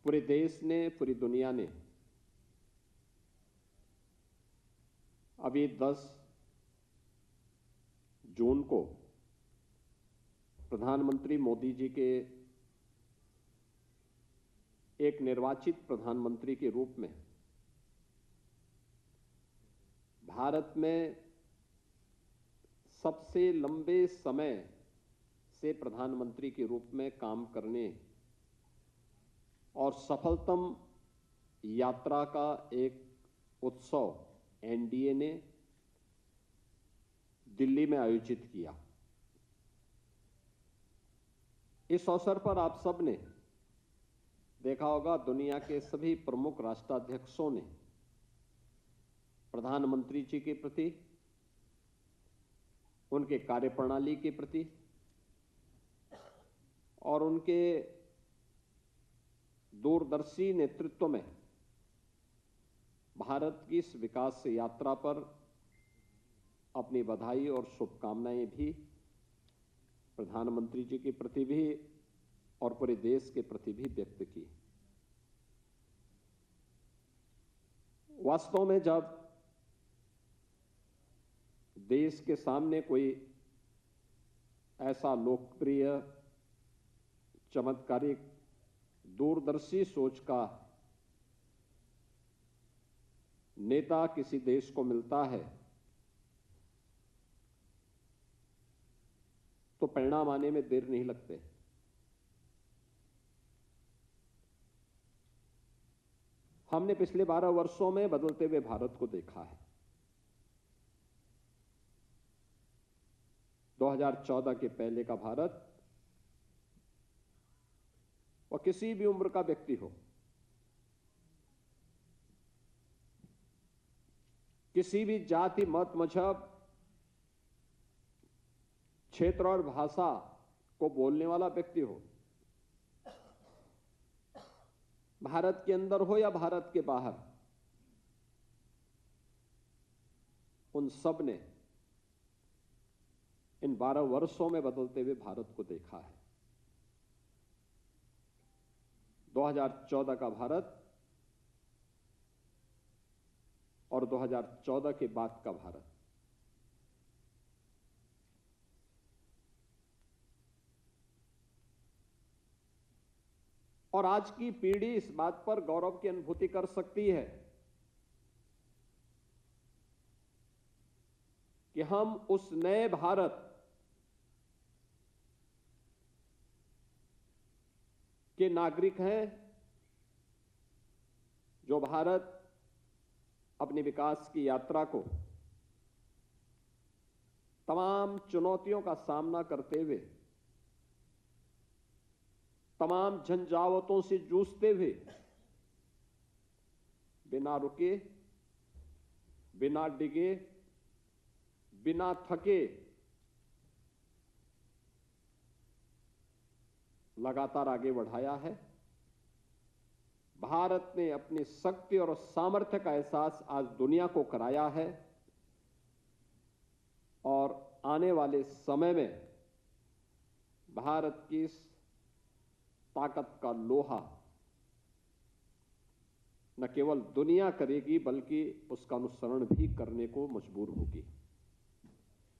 पूरे देश ने, पूरी दुनिया ने अभी 10 जून को प्रधानमंत्री मोदी जी के एक निर्वाचित प्रधानमंत्री के रूप में भारत में सबसे लंबे समय से प्रधानमंत्री के रूप में काम करने और सफलतम यात्रा का एक उत्सव एनडीए ने दिल्ली में आयोजित किया। इस अवसर पर आप सब ने देखा होगा, दुनिया के सभी प्रमुख राष्ट्राध्यक्षों ने प्रधानमंत्री जी के प्रति, उनके कार्यप्रणाली के प्रति और उनके दूरदर्शी नेतृत्व में भारत की इस विकास यात्रा पर अपनी बधाई और शुभकामनाएं भी प्रधानमंत्री जी के प्रति भी और पूरे देश के प्रति भी व्यक्त की। वास्तव में जब देश के सामने कोई ऐसा लोकप्रिय, चमत्कारिक, दूरदर्शी सोच का नेता किसी देश को मिलता है तो परिणाम आने में देर नहीं लगते। हमने पिछले 12 वर्षों में बदलते हुए भारत को देखा है। 2014 के पहले का भारत, और किसी भी उम्र का व्यक्ति हो, किसी भी जाति, मत, मजहब, क्षेत्र और भाषा को बोलने वाला व्यक्ति हो, भारत के अंदर हो या भारत के बाहर, उन सब ने इन 12 वर्षों में बदलते हुए भारत को देखा है। 2014 का भारत और 2014 के बाद का भारत, और आज की पीढ़ी इस बात पर गौरव की अनुभूति कर सकती है कि हम उस नए भारत के नागरिक हैं जो भारत अपनी विकास की यात्रा को तमाम चुनौतियों का सामना करते हुए, तमाम झंझावातों से जूझते हुए, बिना रुके, बिना डिगे, बिना थके लगातार आगे बढ़ाया है। भारत ने अपनी शक्ति और सामर्थ्य का एहसास आज दुनिया को कराया है और आने वाले समय में भारत की इस ताकत का लोहा न केवल दुनिया करेगी बल्कि उसका अनुसरण भी करने को मजबूर होगी।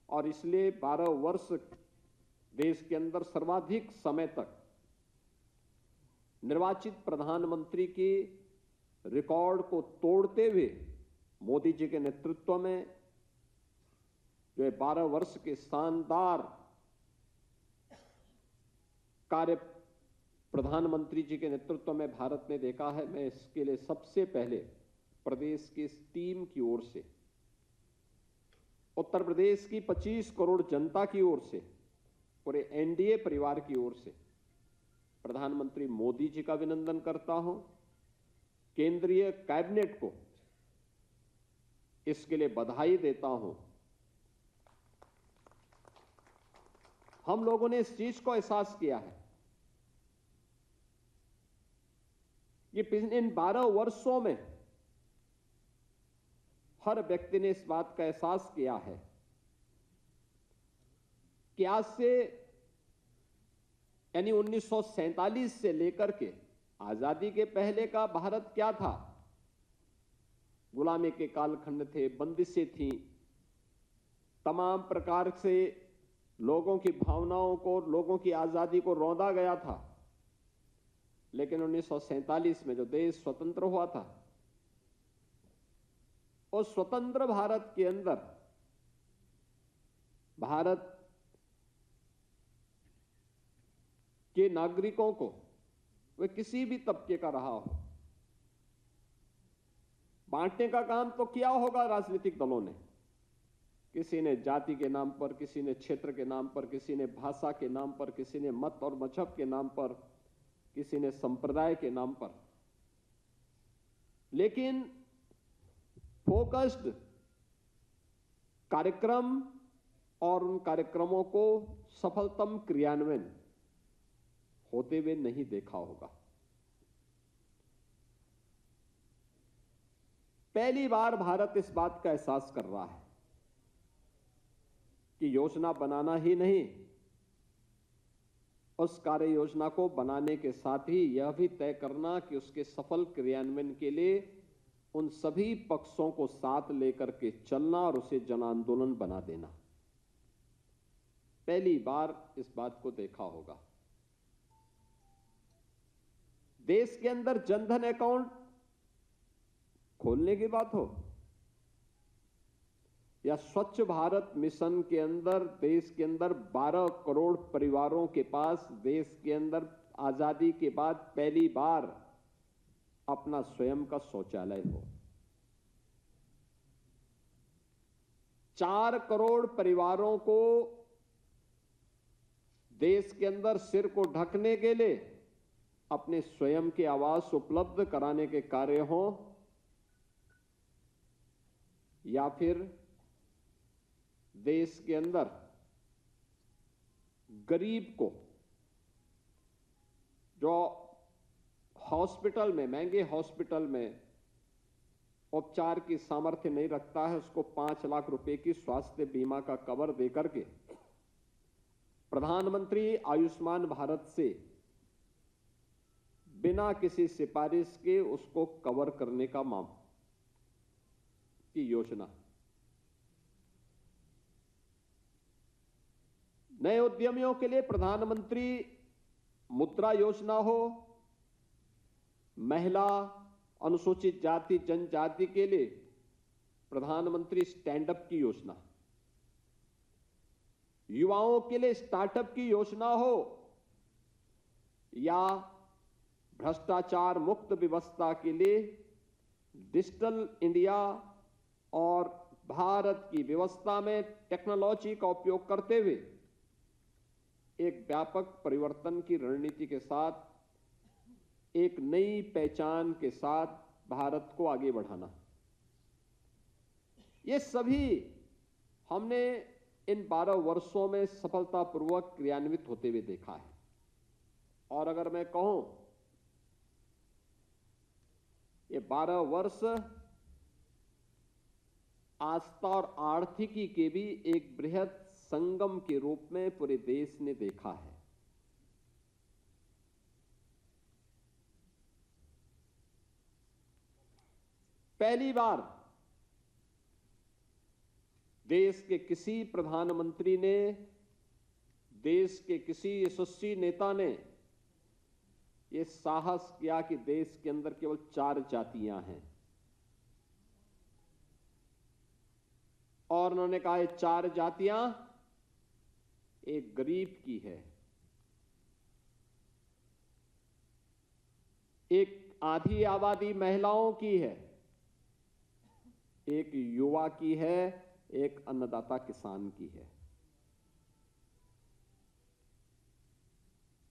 और इसलिए 12 वर्ष देश के अंदर सर्वाधिक समय तक निर्वाचित प्रधानमंत्री की रिकॉर्ड को तोड़ते हुए मोदी जी के नेतृत्व में जो 12 वर्ष के शानदार कार्य प्रधानमंत्री जी के नेतृत्व में भारत ने देखा है, मैं इसके लिए सबसे पहले प्रदेश की इस टीम की ओर से, उत्तर प्रदेश की 25 करोड़ जनता की ओर से, पूरे एनडीए परिवार की ओर से प्रधानमंत्री मोदी जी का अभिनंदन करता हूं। केंद्रीय कैबिनेट को इसके लिए बधाई देता हूं। हम लोगों ने इस चीज को एहसास किया है, ये इन 12 वर्षों में हर व्यक्ति ने इस बात का एहसास किया है कि आज से यानी 1947 से लेकर के आजादी के पहले का भारत क्या था? गुलामी के कालखंड थे, बंदिशें थीं, तमाम प्रकार से लोगों की भावनाओं को, लोगों की आजादी को रौंदा गया था। लेकिन 1947 में जो देश स्वतंत्र हुआ था, उस स्वतंत्र भारत के अंदर भारत के नागरिकों को, वे किसी भी तबके का रहा हो, बांटने का काम तो किया होगा राजनीतिक दलों ने। किसी ने जाति के नाम पर, किसी ने क्षेत्र के नाम पर, किसी ने भाषा के नाम पर, किसी ने मत और मजहब के नाम पर, किसी ने संप्रदाय के नाम पर। लेकिन फोकस्ड कार्यक्रम और उन कार्यक्रमों को सफलतम क्रियान्वयन होते हुए नहीं देखा होगा। पहली बार भारत इस बात का एहसास कर रहा है कि योजना बनाना ही नहीं, उस कार्य योजना को बनाने के साथ ही यह भी तय करना कि उसके सफल क्रियान्वयन के लिए उन सभी पक्षों को साथ लेकर के चलना और उसे जन आंदोलन बना देना। पहली बार इस बात को देखा होगा। देश के अंदर जनधन अकाउंट खोलने की बात हो या स्वच्छ भारत मिशन के अंदर देश के अंदर 12 करोड़ परिवारों के पास देश के अंदर आजादी के बाद पहली बार अपना स्वयं का शौचालय हो, 4 करोड़ परिवारों को देश के अंदर सिर को ढकने के लिए अपने स्वयं के आवास उपलब्ध कराने के कार्य हो, या फिर देश के अंदर गरीब को जो हॉस्पिटल में, महंगे हॉस्पिटल में उपचार की सामर्थ्य नहीं रखता है, उसको 5 लाख रुपए की स्वास्थ्य बीमा का कवर देकर के प्रधानमंत्री आयुष्मान भारत से बिना किसी सिफारिश के उसको कवर करने का की योजना। नए उद्यमियों के लिए प्रधानमंत्री मुद्रा योजना हो, महिला, अनुसूचित जाति जनजाति के लिए प्रधानमंत्री स्टैंड अप की योजना, युवाओं के लिए स्टार्टअप की योजना हो, या भ्रष्टाचार मुक्त व्यवस्था के लिए डिजिटल इंडिया और भारत की व्यवस्था में टेक्नोलॉजी का उपयोग करते हुए एक व्यापक परिवर्तन की रणनीति के साथ, एक नई पहचान के साथ भारत को आगे बढ़ाना। ये सभी हमने इन 12 वर्षों में सफलतापूर्वक क्रियान्वित होते हुए देखा है। और अगर मैं कहूं, ये 12 वर्ष आस्था और आर्थिकी के भी एक बृहद संगम के रूप में पूरे देश ने देखा है। पहली बार देश के किसी प्रधानमंत्री ने, देश के किसी यशस्वी नेता ने यह साहस किया कि देश के अंदर केवल 4 जातियां हैं, और उन्होंने कहा ये 4 जातियां एक गरीब की है, एक आधी आबादी महिलाओं की है, एक युवा की है, एक अन्नदाता किसान की है।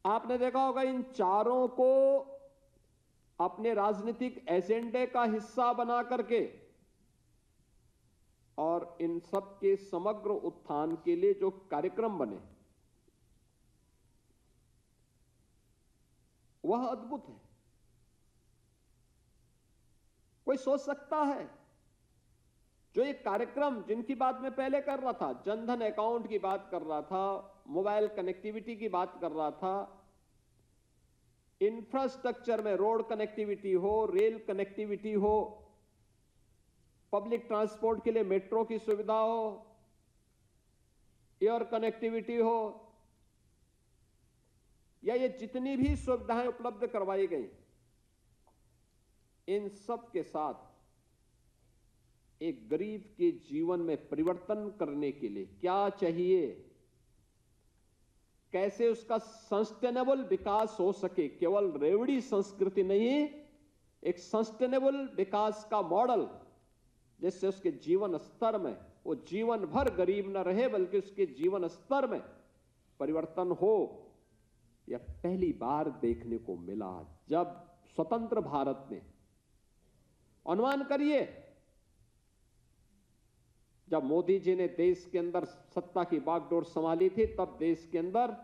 आपने देखा होगा इन चारों को अपने राजनीतिक एजेंडे का हिस्सा बना करके और इन सब के समग्र उत्थान के लिए जो कार्यक्रम बने वह अद्भुत है। कोई सोच सकता है जो एक कार्यक्रम जिनकी बात मैं पहले कर रहा था, जनधन अकाउंट की बात कर रहा था, मोबाइल कनेक्टिविटी की बात कर रहा था, इंफ्रास्ट्रक्चर में रोड कनेक्टिविटी हो, रेल कनेक्टिविटी हो, पब्लिक ट्रांसपोर्ट के लिए मेट्रो की सुविधा हो, एयर कनेक्टिविटी हो, या ये जितनी भी सुविधाएं उपलब्ध करवाई गई, इन सब के साथ एक गरीब के जीवन में परिवर्तन करने के लिए क्या चाहिए, कैसे उसका सस्टेनेबल विकास हो सके, केवल रेवड़ी संस्कृति नहीं, एक सस्टेनेबल विकास का मॉडल, जिससे उसके जीवन स्तर में वो जीवन भर गरीब न रहे बल्कि उसके जीवन स्तर में परिवर्तन हो, यह पहली बार देखने को मिला। जब स्वतंत्र भारत ने, अनुमान करिए, जब मोदी जी ने देश के अंदर सत्ता की बागडोर संभाली थी, तब देश के अंदर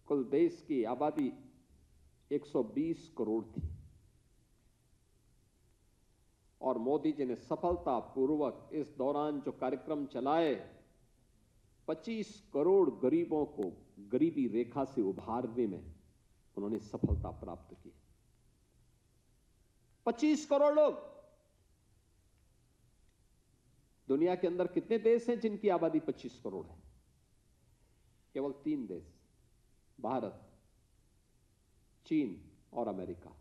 कुल देश की आबादी 120 करोड़ थी और मोदी जी ने सफलतापूर्वक इस दौरान जो कार्यक्रम चलाए, 25 करोड़ गरीबों को गरीबी रेखा से उभारने में उन्होंने सफलता प्राप्त की। 25 करोड़ लोग। दुनिया के अंदर कितने देश हैं जिनकी आबादी 25 करोड़ है? केवल 3 देश, भारत, चीन और अमेरिका।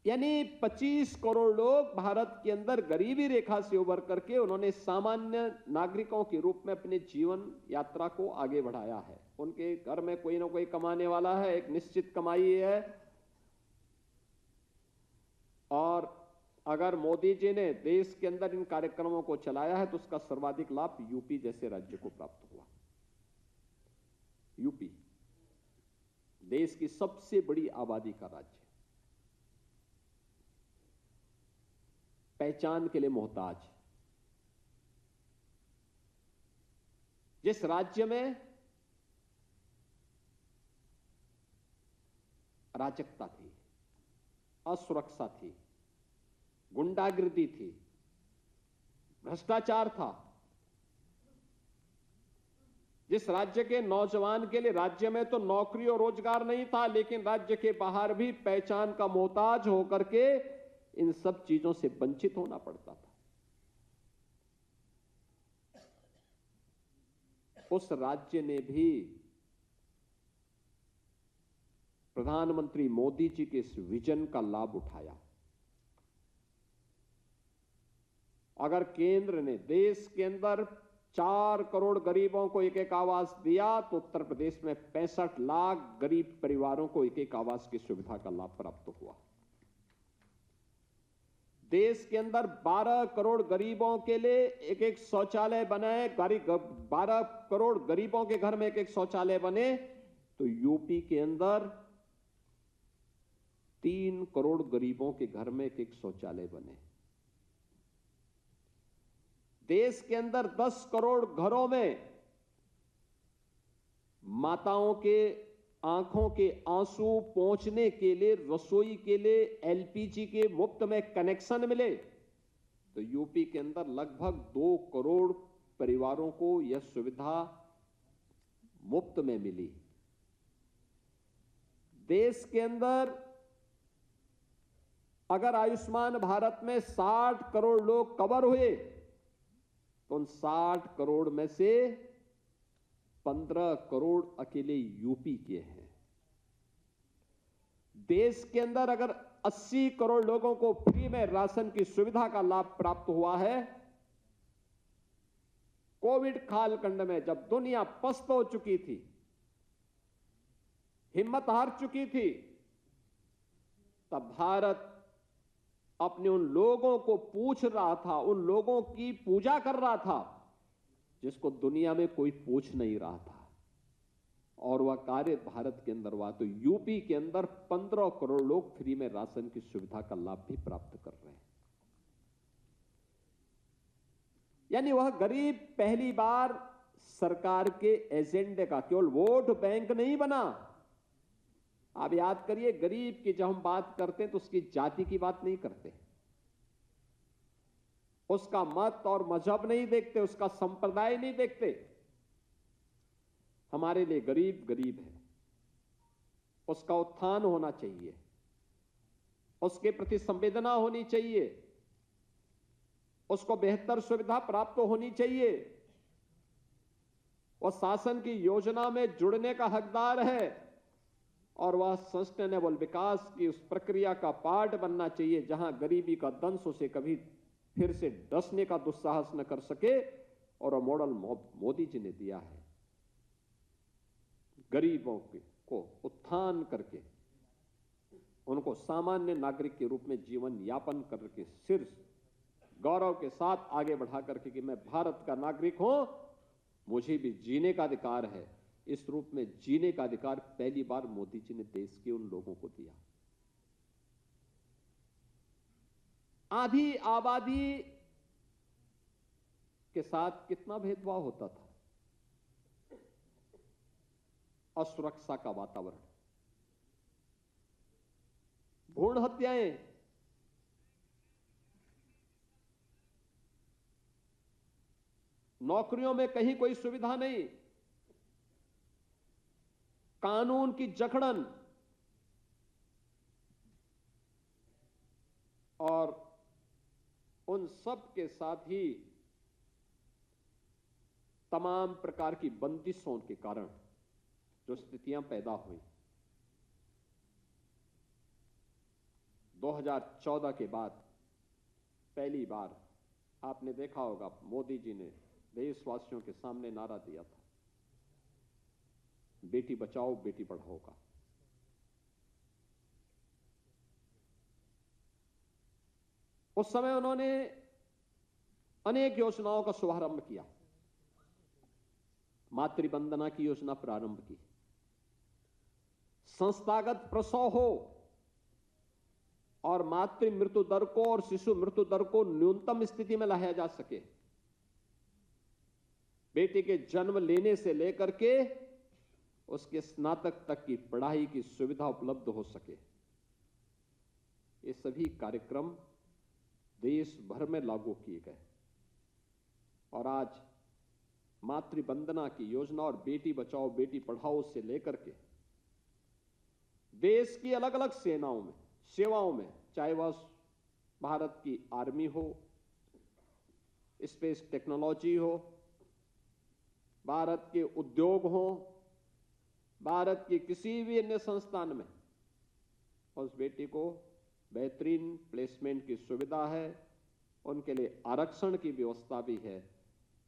यानी 25 करोड़ लोग भारत के अंदर गरीबी रेखा से उबर करके उन्होंने सामान्य नागरिकों के रूप में अपने जीवन यात्रा को आगे बढ़ाया है। उनके घर में कोई ना कोई कमाने वाला है, एक निश्चित कमाई है, और अगर मोदी जी ने देश के अंदर इन कार्यक्रमों को चलाया है तो उसका सर्वाधिक लाभ यूपी जैसे राज्य को प्राप्त हुआ। यूपी देश की सबसे बड़ी आबादी का राज्य, पहचान के लिए मोहताज, जिस राज्य में अराजकता थी, असुरक्षा थी, गुंडागिर्दी थी, भ्रष्टाचार था, जिस राज्य के नौजवान के लिए राज्य में तो नौकरी और रोजगार नहीं था, लेकिन राज्य के बाहर भी पहचान का मोहताज होकर के इन सब चीजों से वंचित होना पड़ता था, उस राज्य ने भी प्रधानमंत्री मोदी जी के इस विजन का लाभ उठाया। अगर केंद्र ने देश के अंदर 4 करोड़ गरीबों को एक एक आवास दिया तो उत्तर प्रदेश में 65 लाख गरीब परिवारों को एक एक आवास की सुविधा का लाभ प्राप्त हुआ। देश के अंदर 12 करोड़ गरीबों के लिए एक एक शौचालय बनाए, 12 करोड़ गरीबों के घर में एक एक शौचालय बने, तो यूपी के अंदर 3 करोड़ गरीबों के घर में एक एक शौचालय बने। देश के अंदर 10 करोड़ घरों में माताओं के आंखों के आंसू पहुंचने के लिए, रसोई के लिए एलपीजी के मुफ्त में कनेक्शन मिले, तो यूपी के अंदर लगभग 2 करोड़ परिवारों को यह सुविधा मुफ्त में मिली। देश के अंदर अगर आयुष्मान भारत में 60 करोड़ लोग कवर हुए तो उन 60 करोड़ में से 15 करोड़ अकेले यूपी के हैं। देश के अंदर अगर 80 करोड़ लोगों को फ्री में राशन की सुविधा का लाभ प्राप्त हुआ है, कोविड कालखंड में जब दुनिया पस्त हो चुकी थी, हिम्मत हार चुकी थी, तब भारत अपने उन लोगों को पूछ रहा था, उन लोगों की पूजा कर रहा था जिसको दुनिया में कोई पूछ नहीं रहा था, और वह कार्य भारत के अंदर हुआ। तो यूपी के अंदर 15 करोड़ लोग फ्री में राशन की सुविधा का लाभ भी प्राप्त कर रहे हैं। यानी वह गरीब पहली बार सरकार के एजेंडे का केवल वोट बैंक नहीं बना। आप याद करिए, गरीब की जब हम बात करते हैं तो उसकी जाति की बात नहीं करते, उसका मत और मजहब नहीं देखते, उसका संप्रदाय नहीं देखते, हमारे लिए गरीब गरीब है, उसका उत्थान होना चाहिए, उसके प्रति संवेदना होनी चाहिए, उसको बेहतर सुविधा प्राप्त होनी चाहिए, वह शासन की योजना में जुड़ने का हकदार है और वह सस्टेनेबल विकास की उस प्रक्रिया का पार्ट बनना चाहिए जहां गरीबी का दंश उसे कभी फिर से डसने का दुस्साहस न कर सके। और वह मॉडल मोदी जी ने दिया है, गरीबों को उत्थान करके उनको सामान्य नागरिक के रूप में जीवन यापन करके सिर गौरव के साथ आगे बढ़ा करके कि मैं भारत का नागरिक हूं, मुझे भी जीने का अधिकार है। इस रूप में जीने का अधिकार पहली बार मोदी जी ने देश के उन लोगों को दिया। आधी आबादी के साथ कितना भेदभाव होता था, असुरक्षा का वातावरण, भ्रूण हत्याएं, नौकरियों में कहीं कोई सुविधा नहीं, कानून की जकड़न और उन सब के साथ ही तमाम प्रकार की बंदिशों के कारण जो स्थितियां पैदा हुई। 2014 के बाद पहली बार आपने देखा होगा मोदी जी ने देशवासियों के सामने नारा दिया था, बेटी बचाओ बेटी पढ़ाओ का। उस समय उन्होंने अनेक योजनाओं का शुभारंभ किया, मातृवंदना की योजना प्रारंभ की, संस्थागत प्रसव हो और मातृ मृत्यु दर को और शिशु मृत्यु दर को न्यूनतम स्थिति में लाया जा सके, बेटे के जन्म लेने से लेकर के उसके स्नातक तक की पढ़ाई की सुविधा उपलब्ध हो सके। ये सभी कार्यक्रम देश भर में लागू किए गए और आज मातृवंदना की योजना और बेटी बचाओ बेटी पढ़ाओ से लेकर के देश की अलग अलग सेवाओं में, चाहे वह भारत की आर्मी हो, स्पेस टेक्नोलॉजी हो, भारत के उद्योग हो, भारत की किसी भी अन्य संस्थान में उस बेटी को बेहतरीन प्लेसमेंट की सुविधा है, उनके लिए आरक्षण की व्यवस्था भी है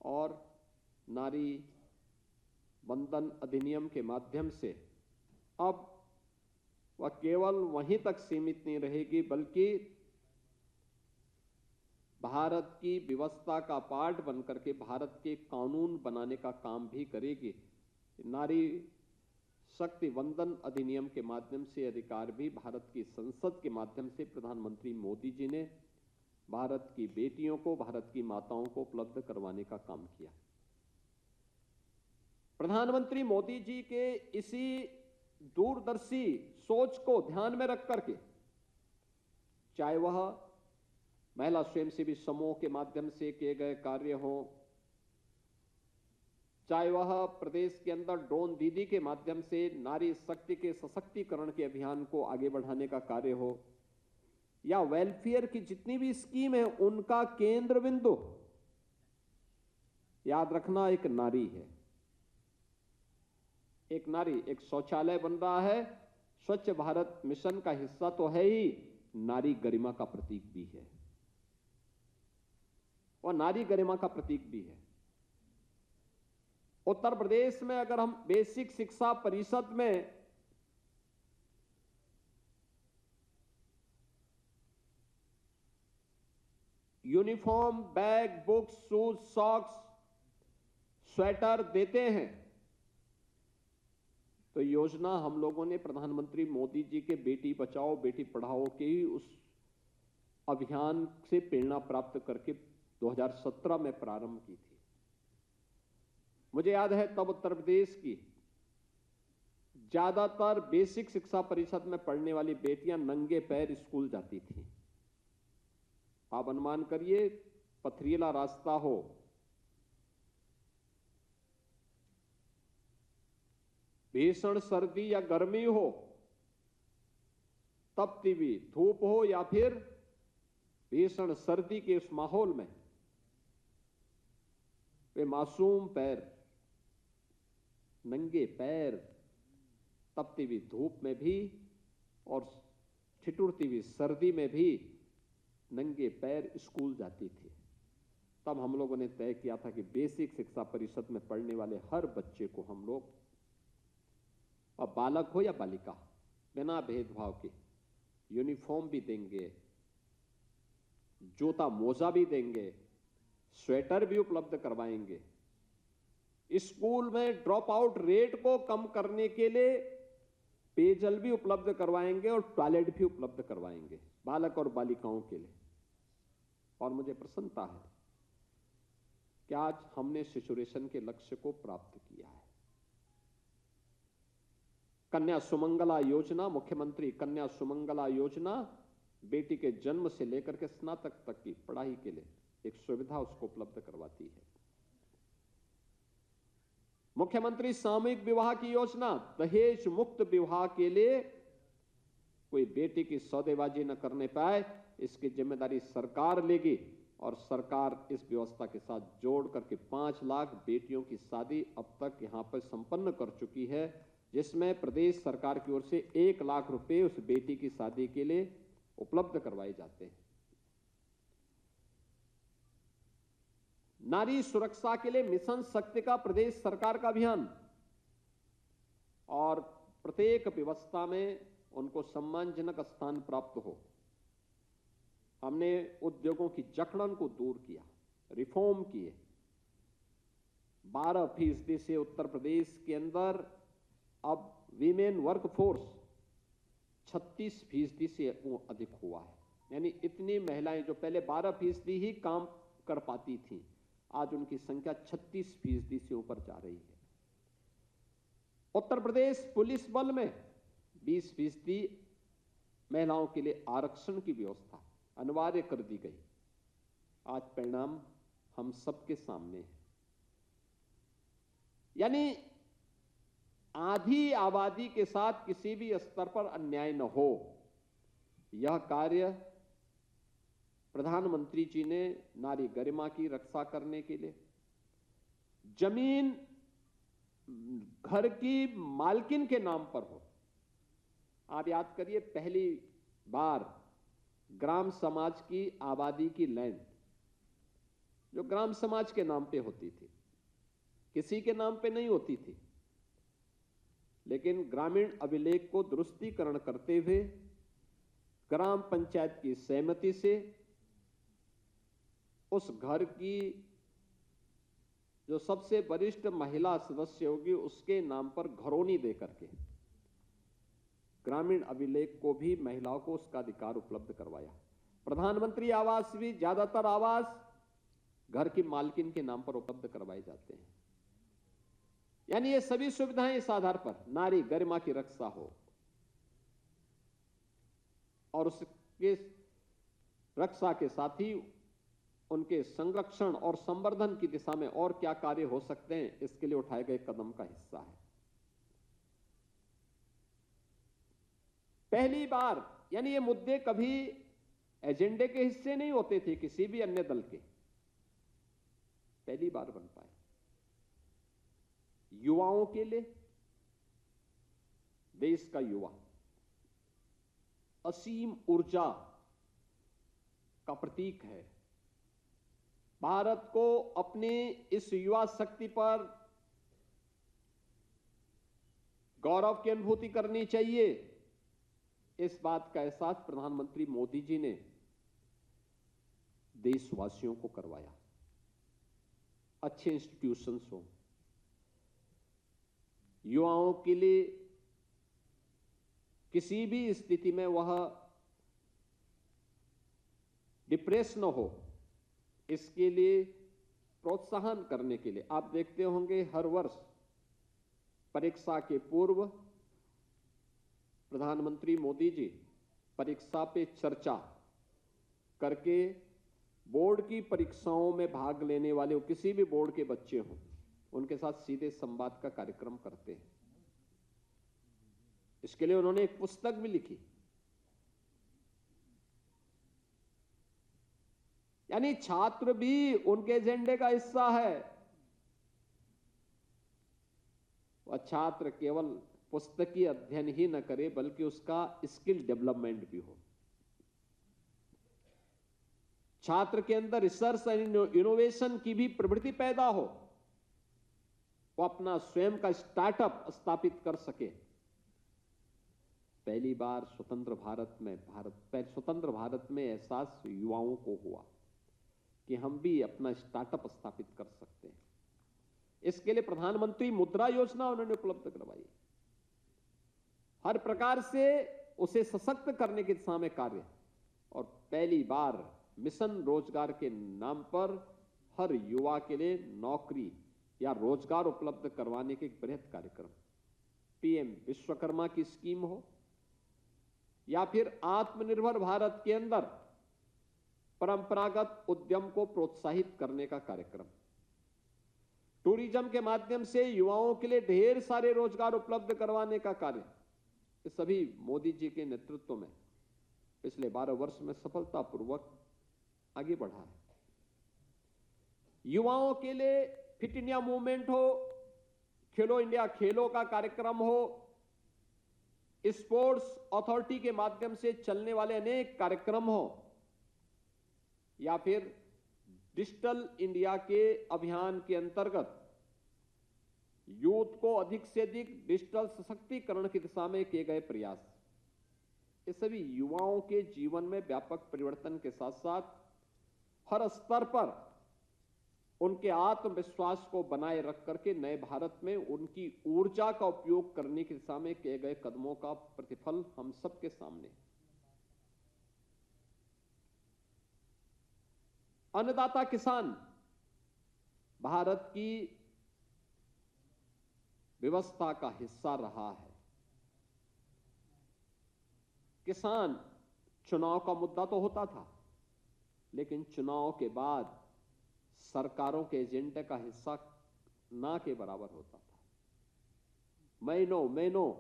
और नारी बंधन अधिनियम के माध्यम से अब वह केवल वहीं तक सीमित नहीं रहेगी बल्कि भारत की व्यवस्था का पार्ट बनकर के भारत के कानून बनाने का काम भी करेगी। नारी शक्ति वंदन अधिनियम के माध्यम से अधिकार भी भारत की संसद के माध्यम से प्रधानमंत्री मोदी जी ने भारत की बेटियों को, भारत की माताओं को उपलब्ध करवाने का काम किया। प्रधानमंत्री मोदी जी के इसी दूरदर्शी सोच को ध्यान में रख करके, चाहे वह महिला स्वयंसेवी समूह के माध्यम से किए गए कार्य हो, चाहे वह प्रदेश के अंदर ड्रोन दीदी के माध्यम से नारी शक्ति के सशक्तिकरण के अभियान को आगे बढ़ाने का कार्य हो, या वेलफेयर की जितनी भी स्कीम है उनका केंद्र बिंदु याद रखना एक नारी है। एक नारी, एक शौचालय बन रहा है, स्वच्छ भारत मिशन का हिस्सा तो है ही, नारी गरिमा का प्रतीक भी है और नारी गरिमा का प्रतीक भी है। उत्तर प्रदेश में अगर हम बेसिक शिक्षा परिषद में uniform, bag, books, shoes, socks, sweater देते हैं तो योजना हम लोगों ने प्रधानमंत्री मोदी जी के बेटी बचाओ बेटी पढ़ाओ के ही उस अभियान से प्रेरणा प्राप्त करके 2017 में प्रारंभ की थी। मुझे याद है तब उत्तर प्रदेश की ज्यादातर बेसिक शिक्षा परिषद में पढ़ने वाली बेटियां नंगे पैर स्कूल जाती थी। आप अनुमान करिए, पथरीला रास्ता हो, भीषण सर्दी या गर्मी हो, तपती हुई धूप हो या फिर भीषण सर्दी के उस माहौल में वे मासूम पैर, नंगे पैर तपती हुई धूप में भी और ठिठुरती हुई सर्दी में भी नंगे पैर स्कूल जाती थी। तब हम लोगों ने तय किया था कि बेसिक शिक्षा परिषद में पढ़ने वाले हर बच्चे को हम लोग, अब बालक हो या बालिका, बिना भेदभाव के यूनिफॉर्म भी देंगे, जूता मोजा भी देंगे, स्वेटर भी उपलब्ध करवाएंगे। स्कूल में ड्रॉप आउट रेट को कम करने के लिए पेयजल भी उपलब्ध करवाएंगे और टॉयलेट भी उपलब्ध करवाएंगे बालक और बालिकाओं के लिए। और मुझे प्रसन्नता है कि आज हमने शिशुरेशन के लक्ष्य को प्राप्त किया है। कन्या सुमंगला योजना, मुख्यमंत्री कन्या सुमंगला योजना बेटी के जन्म से लेकर के स्नातक तक की पढ़ाई के लिए एक सुविधा उसको उपलब्ध करवाती है। मुख्यमंत्री सामूहिक विवाह की योजना, दहेज मुक्त विवाह के लिए कोई बेटी की सौदेबाजी न करने पाए, इसकी जिम्मेदारी सरकार लेगी और सरकार इस व्यवस्था के साथ जोड़ करके 5 लाख बेटियों की शादी अब तक यहां पर संपन्न कर चुकी है, जिसमें प्रदेश सरकार की ओर से 1 लाख रुपए उस बेटी की शादी के लिए उपलब्ध करवाए जाते हैं। नारी सुरक्षा के लिए मिशन शक्ति का प्रदेश सरकार का अभियान और प्रत्येक व्यवस्था में उनको सम्मानजनक स्थान प्राप्त हो। हमने उद्योगों की जकड़न को दूर किया, रिफॉर्म किए। 12% से उत्तर प्रदेश के अंदर अब वीमेन वर्कफोर्स 36% से अधिक हुआ है। यानी इतनी महिलाएं जो पहले 12% ही काम कर पाती थीं, आज उनकी संख्या 36% से ऊपर जा रही है। उत्तर प्रदेश पुलिस बल में 20% महिलाओं के लिए आरक्षण की व्यवस्था अनिवार्य कर दी गई। आज परिणाम हम सबके सामने है। यानी आधी आबादी के साथ किसी भी स्तर पर अन्याय न हो, यह कार्य प्रधानमंत्री जी ने नारी गरिमा की रक्षा करने के लिए, जमीन घर की मालकिन के नाम पर हो। आप याद करिए, पहली बार ग्राम समाज की आबादी की लैंड जो ग्राम समाज के नाम पे होती थी, किसी के नाम पे नहीं होती थी, लेकिन ग्रामीण अभिलेख को दुरुस्तीकरण करते हुए ग्राम पंचायत की सहमति से उस घर की जो सबसे वरिष्ठ महिला सदस्य होगी उसके नाम पर घरौनी देकर के ग्रामीण अभिलेख को भी महिलाओं को उसका अधिकार उपलब्ध करवाया। प्रधानमंत्री आवास भी ज्यादातर आवास घर की मालकिन के नाम पर उपलब्ध करवाए जाते हैं। यानी ये सभी सुविधाएं इस आधार पर नारी गरिमा की रक्षा हो और उसके रक्षा के साथ ही उनके संरक्षण और संवर्धन की दिशा में और क्या कार्य हो सकते हैं, इसके लिए उठाए गए कदम का हिस्सा है। पहली बार, यानी ये मुद्दे कभी एजेंडे के हिस्से नहीं होते थे किसी भी अन्य दल के, पहली बार बन पाए। युवाओं के लिए, देश का युवा असीम ऊर्जा का प्रतीक है। भारत को अपनी इस युवा शक्ति पर गौरव की अनुभूति करनी चाहिए। इस बात का एहसास प्रधानमंत्री मोदी जी ने देशवासियों को करवाया। अच्छे इंस्टीट्यूशंस हो, युवाओं के लिए किसी भी स्थिति में वह डिप्रेस न हो, इसके लिए प्रोत्साहन करने के लिए आप देखते होंगे हर वर्ष परीक्षा के पूर्व प्रधानमंत्री मोदी जी परीक्षा पे चर्चा करके बोर्ड की परीक्षाओं में भाग लेने वाले किसी भी बोर्ड के बच्चे हों, उनके साथ सीधे संवाद का कार्यक्रम करते हैं। इसके लिए उन्होंने एक पुस्तक भी लिखी। यानी छात्र भी उनके एजेंडे का हिस्सा है। वह छात्र केवल पुस्तकीय अध्ययन ही न करे बल्कि उसका स्किल डेवलपमेंट भी हो। छात्र के अंदर रिसर्च एंड इनोवेशन की भी प्रवृत्ति पैदा हो, वो अपना स्वयं का स्टार्टअप स्थापित कर सके। पहली बार स्वतंत्र भारत में एहसास युवाओं को हुआ कि हम भी अपना स्टार्टअप स्थापित कर सकते हैं। इसके लिए प्रधानमंत्री मुद्रा योजना उन्होंने उपलब्ध करवाई। हर प्रकार से उसे सशक्त करने की दिशा में कार्य, और पहली बार मिशन रोजगार के नाम पर हर युवा के लिए नौकरी या रोजगार उपलब्ध करवाने के एक बृहत कार्यक्रम, पीएम विश्वकर्मा की स्कीम हो या फिर आत्मनिर्भर भारत के अंदर परंपरागत उद्यम को प्रोत्साहित करने का कार्यक्रम, टूरिज्म के माध्यम से युवाओं के लिए ढेर सारे रोजगार उपलब्ध करवाने का कार्य, ये सभी मोदी जी के नेतृत्व में पिछले 12 वर्ष में सफलतापूर्वक आगे बढ़ा है। युवाओं के लिए फिट इंडिया मूवमेंट हो, खेलो इंडिया खेलो का कार्यक्रम हो, स्पोर्ट्स अथॉरिटी के माध्यम से चलने वाले अनेक कार्यक्रम हो, या फिर डिजिटल इंडिया के अभियान के अंतर्गत यूथ को अधिक से अधिक डिजिटल सशक्तिकरण की दिशा में किए गए प्रयास, ये सभी युवाओं के जीवन में व्यापक परिवर्तन के साथ साथ हर स्तर पर उनके आत्मविश्वास को बनाए रख करके नए भारत में उनकी ऊर्जा का उपयोग करने की दिशा में किए गए कदमों का प्रतिफल हम सबके सामने। अन्नदाता किसान भारत की व्यवस्था का हिस्सा रहा है। किसान चुनाव का मुद्दा तो होता था, लेकिन चुनाव के बाद सरकारों के एजेंडे का हिस्सा ना के बराबर होता था। महीनों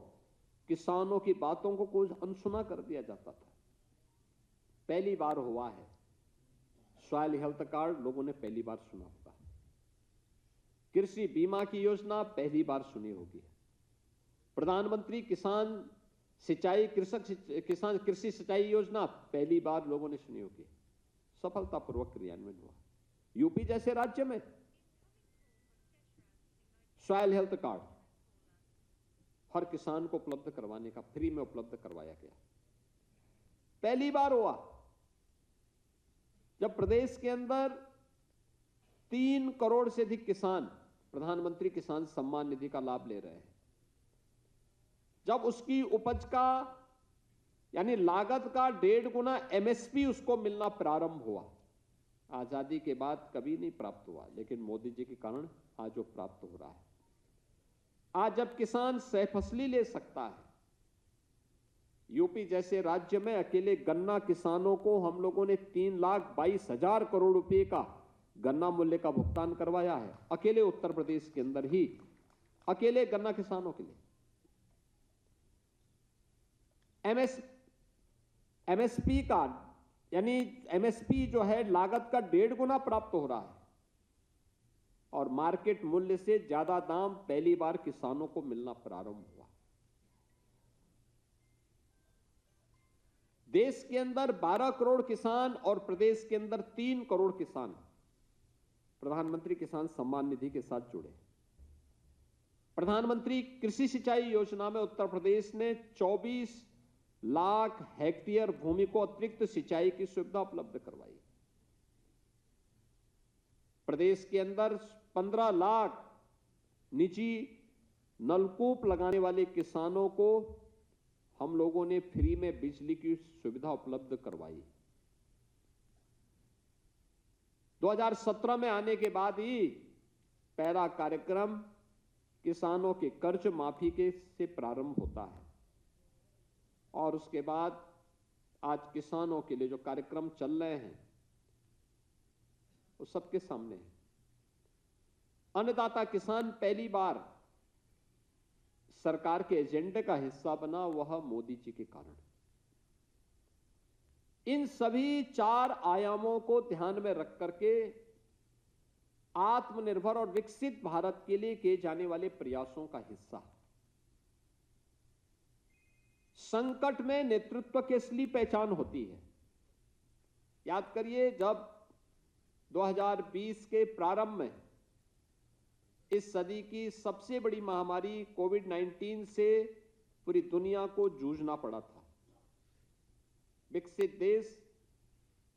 किसानों की बातों को कुछ अनसुना कर दिया जाता था। पहली बार हुआ है सॉइल हेल्थ कार्ड, लोगों ने पहली बार सुना होगा। कृषि बीमा की योजना पहली बार सुनी होगी। प्रधानमंत्री कृषि सिंचाई योजना पहली बार लोगों ने सुनी होगी। सफलतापूर्वक क्रियान्वयन हुआ। यूपी जैसे राज्य में सॉइल हेल्थ कार्ड हर किसान को उपलब्ध करवाने का, फ्री में उपलब्ध करवाया गया। पहली बार हुआ जब प्रदेश के अंदर 3 करोड़ से अधिक किसान प्रधानमंत्री किसान सम्मान निधि का लाभ ले रहे हैं। जब उसकी उपज का यानी लागत का 1.5 गुना एमएसपी उसको मिलना प्रारंभ हुआ। आजादी के बाद कभी नहीं प्राप्त हुआ, लेकिन मोदी जी के कारण आज वो प्राप्त हो रहा है। आज जब किसान सहफसली ले सकता है, यूपी जैसे राज्य में अकेले गन्ना किसानों को हम लोगों ने 3,22,000 करोड़ रुपए का गन्ना मूल्य का भुगतान करवाया है। अकेले उत्तर प्रदेश के अंदर ही अकेले गन्ना किसानों के लिए एमएसपी का यानी एमएसपी जो है लागत का 1.5 गुना प्राप्त हो रहा है, और मार्केट मूल्य से ज्यादा दाम पहली बार किसानों को मिलना प्रारंभ हुआ। देश के अंदर 12 करोड़ किसान और प्रदेश के अंदर 3 करोड़ किसान प्रधानमंत्री किसान सम्मान निधि के साथ जुड़े। प्रधानमंत्री कृषि सिंचाई योजना में उत्तर प्रदेश ने 24 लाख हेक्टेयर भूमि को अतिरिक्त सिंचाई की सुविधा उपलब्ध करवाई। प्रदेश के अंदर 15 लाख निजी नलकूप लगाने वाले किसानों को हम लोगों ने फ्री में बिजली की सुविधा उपलब्ध करवाई। 2017 में आने के बाद ही पहला कार्यक्रम किसानों के कर्ज माफी के से प्रारंभ होता है, और उसके बाद आज किसानों के लिए जो कार्यक्रम चल रहे हैं वो सबके सामने है। अन्नदाता किसान पहली बार सरकार के एजेंडे का हिस्सा बना, वह मोदी जी के कारण। इन सभी 4 आयामों को ध्यान में रख करके आत्मनिर्भर और विकसित भारत के लिए किए जाने वाले प्रयासों का हिस्सा संकट में नेतृत्व की असली पहचान होती है। याद करिए, जब 2020 के प्रारंभ में इस सदी की सबसे बड़ी महामारी कोविड-19 से पूरी दुनिया को जूझना पड़ा था, विकसित देश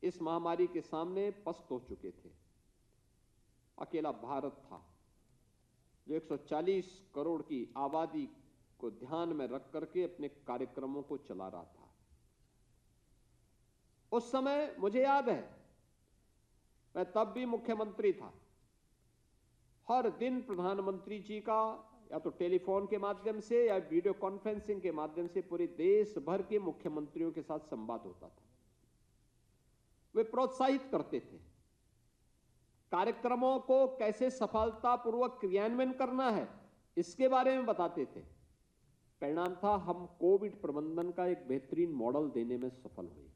इस महामारी के सामने पस्त हो चुके थे। अकेला भारत था जो 140 करोड़ की आबादी को ध्यान में रख करके अपने कार्यक्रमों को चला रहा था। उस समय मुझे याद है, मैं तब भी मुख्यमंत्री था। हर दिन प्रधानमंत्री जी का या तो टेलीफोन के माध्यम से या वीडियो कॉन्फ्रेंसिंग के माध्यम से पूरे देश भर के मुख्यमंत्रियों के साथ संवाद होता था। वे प्रोत्साहित करते थे, कार्यक्रमों को कैसे सफलतापूर्वक क्रियान्वयन करना है इसके बारे में बताते थे। परिणाम था, हम कोविड प्रबंधन का एक बेहतरीन मॉडल देने में सफल हुए।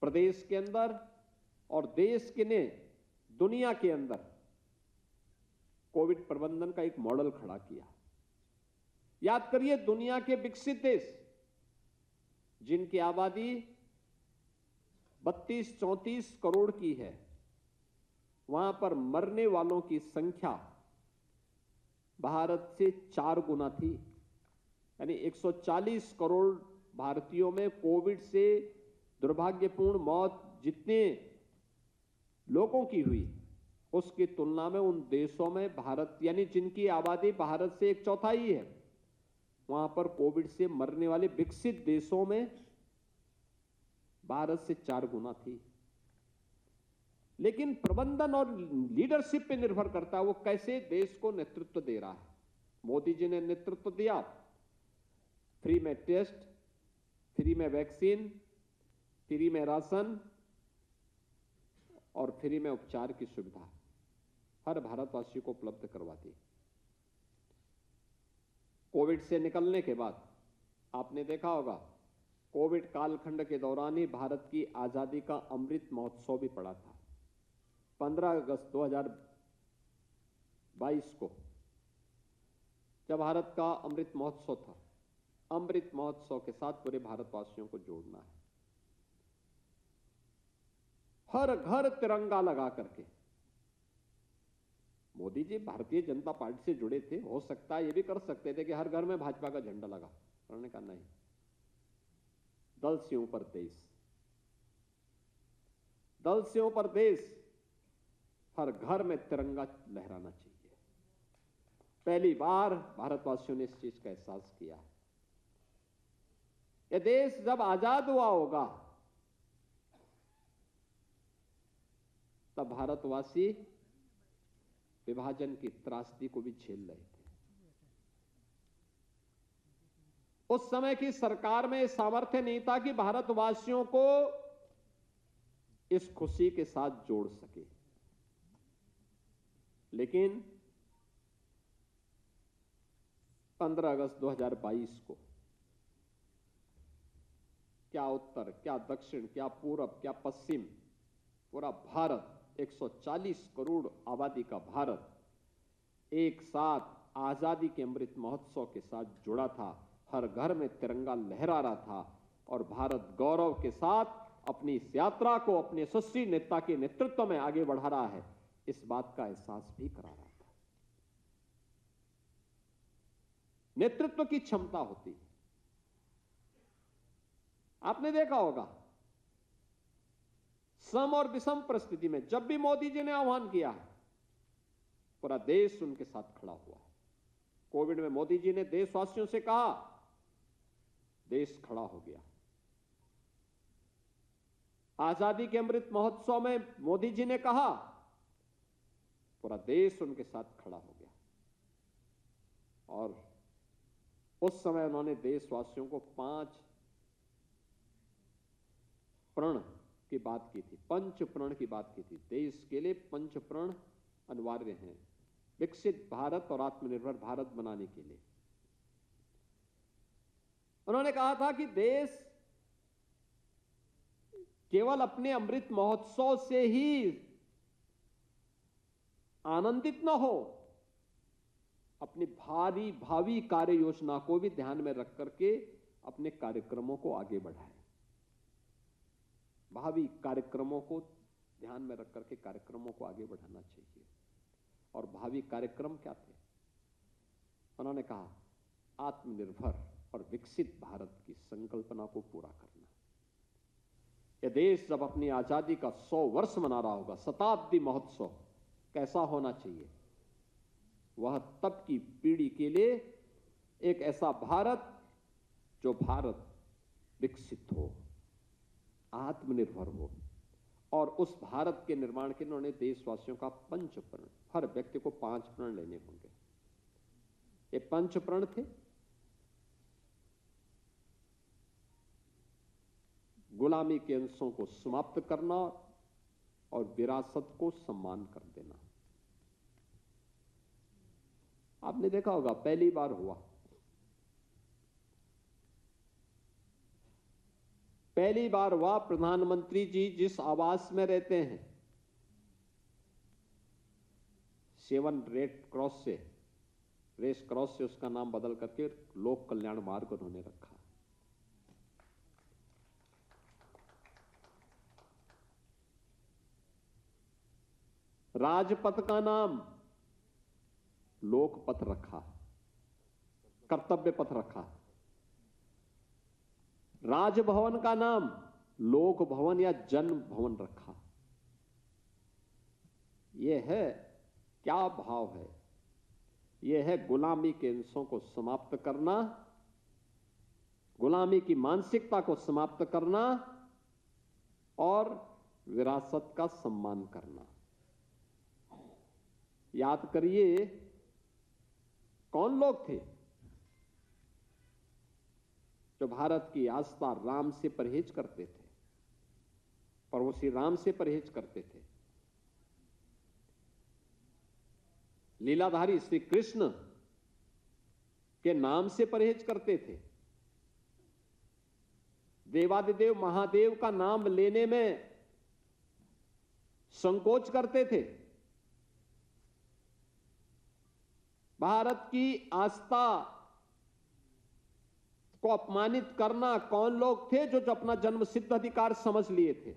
प्रदेश के अंदर और देश के ने दुनिया के अंदर कोविड प्रबंधन का एक मॉडल खड़ा किया। याद करिए, दुनिया के विकसित देश जिनकी आबादी 32-34 करोड़ की है, वहां पर मरने वालों की संख्या भारत से 4 गुना थी। यानी 140 करोड़ भारतीयों में कोविड से दुर्भाग्यपूर्ण मौत जितने लोगों की हुई, उसकी तुलना में उन देशों में भारत, यानी जिनकी आबादी भारत से 1/4 है, वहां पर कोविड से मरने वाले विकसित देशों में भारत से 4 गुना थी। लेकिन प्रबंधन और लीडरशिप पे निर्भर करता है, वो कैसे देश को नेतृत्व दे रहा है। मोदी जी ने नेतृत्व दिया, फ्री में टेस्ट, फ्री में वैक्सीन, फ्री में राशन और फ्री में उपचार की सुविधा हर भारतवासी को उपलब्ध करवा दी। कोविड से निकलने के बाद आपने देखा होगा, कोविड कालखंड के दौरान ही भारत की आजादी का अमृत महोत्सव भी पड़ा था। 15 अगस्त 2022 को जब भारत का अमृत महोत्सव था, अमृत महोत्सव के साथ पूरे भारतवासियों को जोड़ना है। हर घर तिरंगा लगा करके, मोदी जी भारतीय जनता पार्टी से जुड़े थे, हो सकता है ये भी कर सकते थे कि हर घर में भाजपा का झंडा लगा, उन्होंने कहा नहीं, दल से ऊपर देश, दल से ऊपर देश, हर घर में तिरंगा लहराना चाहिए। पहली बार भारतवासियों ने इस चीज का एहसास किया। ये देश जब आजाद हुआ होगा, तब भारतवासी विभाजन की त्रासदी को भी झेल रहे थे। उस समय की सरकार में सामर्थ्य नहीं था कि भारतवासियों को इस खुशी के साथ जोड़ सके। लेकिन 15 अगस्त 2022 को क्या उत्तर, क्या दक्षिण, क्या पूरब, क्या पश्चिम, पूरा भारत, 140 करोड़ आबादी का भारत एक साथ आजादी के अमृत महोत्सव के साथ जुड़ा था। हर घर में तिरंगा लहरा रहा था और भारत गौरव के साथ अपनी इस यात्रा को अपने यशस्वी नेता के नेतृत्व में आगे बढ़ा रहा है, इस बात का एहसास भी करा रहा था। नेतृत्व की क्षमता होती है। आपने देखा होगा, सम और विषम परिस्थिति में जब भी मोदी जी ने आह्वान किया है, पूरा देश उनके साथ खड़ा हुआ है। कोविड में मोदी जी ने देशवासियों से कहा, देश खड़ा हो गया। आजादी के अमृत महोत्सव में मोदी जी ने कहा, पूरा देश उनके साथ खड़ा हो गया। और उस समय उन्होंने देशवासियों को 5 प्रण की बात की थी, पंच प्रण की बात की थी। देश के लिए 5 प्रण अनिवार्य हैं विकसित भारत और आत्मनिर्भर भारत बनाने के लिए। उन्होंने कहा था कि देश केवल अपने अमृत महोत्सव से ही आनंदित न हो, अपनी भावी कार्य योजना को भी ध्यान में रख करके अपने कार्यक्रमों को आगे बढ़ाए। भावी कार्यक्रमों को ध्यान में रख करके कार्यक्रमों को आगे बढ़ाना चाहिए। और भावी कार्यक्रम क्या थे? उन्होंने कहा आत्मनिर्भर और विकसित भारत की संकल्पना को पूरा करना। यह देश जब अपनी आजादी का 100 वर्ष मना रहा होगा, शताब्दी महोत्सव कैसा होना चाहिए? वह तब की पीढ़ी के लिए एक ऐसा भारत जो भारत विकसित हो, आत्मनिर्भर हो। और उस भारत के निर्माण के लिए उन्होंने देशवासियों का 5 प्रण, हर व्यक्ति को 5 प्रण लेने होंगे। ये 5 प्रण थे: गुलामी के अंशों को समाप्त करना और विरासत को सम्मान कर देना। आपने देखा होगा, पहली बार हुआ प्रधानमंत्री जी जिस आवास में रहते हैं, 7 रेस क्रॉस से उसका नाम बदल करके लोक कल्याण मार्ग उन्होंने रखा। राजपथ का नाम लोकपथ रखा, कर्तव्य पथ रखा। राजभवन का नाम लोक भवन या जन भवन रखा। यह है क्या भाव है? यह है गुलामी के अंशों को समाप्त करना, गुलामी की मानसिकता को समाप्त करना और विरासत का सम्मान करना। याद करिए, कौन लोग थे जो भारत की आस्था राम से परहेज करते थे, पर वो श्री राम से परहेज करते थे? लीलाधारी श्री कृष्ण के नाम से परहेज करते थे। देवादिदेव महादेव का नाम लेने में संकोच करते थे। भारत की आस्था को अपमानित करना कौन लोग थे जो अपना जन्म सिद्ध अधिकार समझ लिए थे?